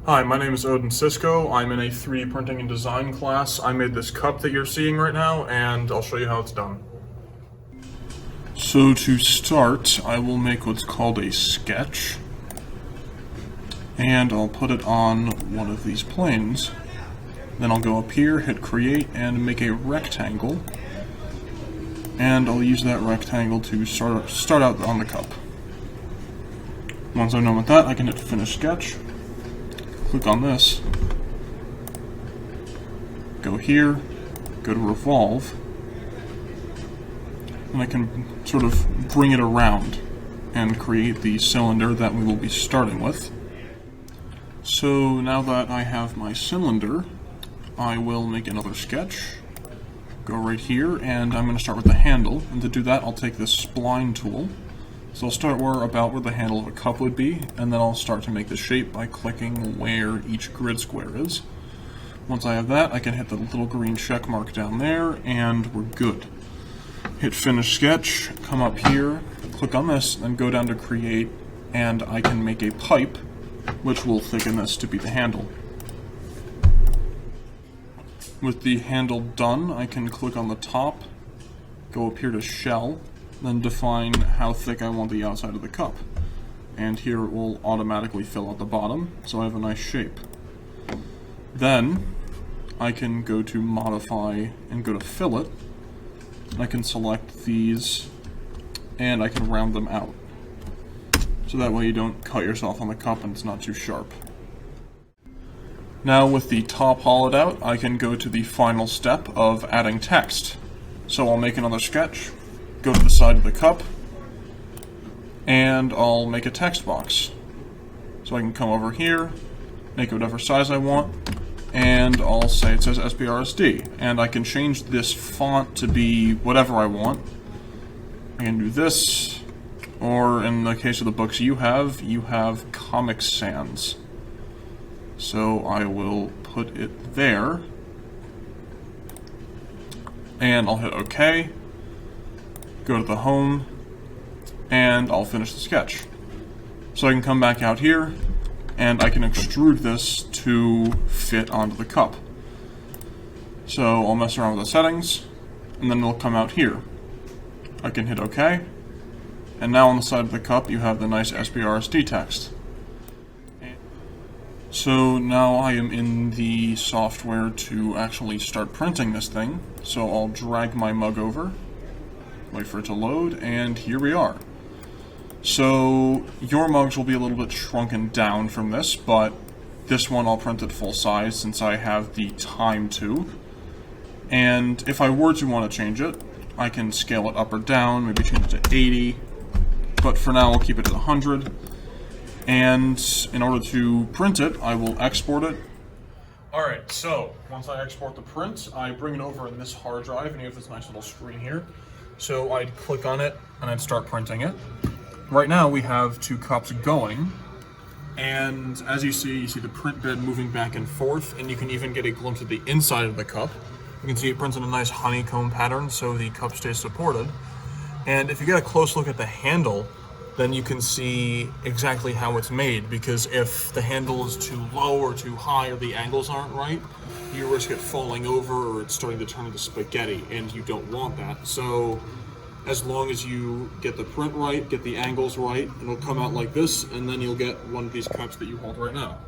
Hi, my name is Odin Sisco. I'm in a 3D printing and design class. I made this cup that you're seeing right now, and I'll show you how it's done. So to start, I will make what's called a sketch, and I'll put it on one of these planes. Then I'll go up here, hit create, and make a rectangle, and I'll use that rectangle to start out on the cup. Once I'm done with that, I can hit finish sketch. Click on this, go here, go to revolve, and I can sort of bring it around and create the cylinder that we will be starting with. So now that I have my cylinder, I will make another sketch, go right here, and I'm going to start with the handle, and to do that I'll take this spline tool. So I'll start about where the handle of a cup would be, and then I'll start to make the shape by clicking where each grid square is. Once I have that, I can hit the little green check mark down there, and we're good. Hit finish sketch, come up here, click on this, then go down to create, and I can make a pipe, which will thicken this to be the handle. With the handle done, I can click on the top, go up here to shell, then define how thick I want the outside of the cup. And here it will automatically fill out the bottom, so I have a nice shape. Then I can go to modify and go to fillet. I can select these and I can round them out. So that way you don't cut yourself on the cup and it's not too sharp. Now with the top hollowed out, I can go to the final step of adding text. So I'll make another sketch. Go to the side of the cup, and I'll make a text box. So I can come over here, make it whatever size I want, and I'll say it says SBRSD. And I can change this font to be whatever I want. I can do this, or in the case of the books you have Comic Sans. So I will put it there, and I'll hit OK. Go to the home, and I'll finish the sketch. So I can come back out here, and I can extrude this to fit onto the cup. So I'll mess around with the settings, and then it'll come out here. I can hit OK, and now on the side of the cup you have the nice SBRSD text. So now I am in the software to actually start printing this thing, so I'll drag my mug over, wait for it to load, and here we are. So your mugs will be a little bit shrunken down from this, but this one I'll print at full size since I have the time to. And if I were to want to change it, I can scale it up or down, maybe change it to 80, but for now I'll keep it at 100. And in order to print it, I will export it. Alright, so once I export the print, I bring it over in this hard drive, and you have this nice little screen here. So I'd click on it, and I'd start printing it. Right now we have two cups going, and as you see the print bed moving back and forth, and you can even get a glimpse of the inside of the cup. You can see it prints in a nice honeycomb pattern, so the cup stays supported. And if you get a close look at the handle, then you can see exactly how it's made, because if the handle is too low or too high or the angles aren't right, you risk it falling over or it's starting to turn into spaghetti, and you don't want that. So as long as you get the print right, get the angles right, it'll come out like this, and then you'll get one of these cups that you hold right now.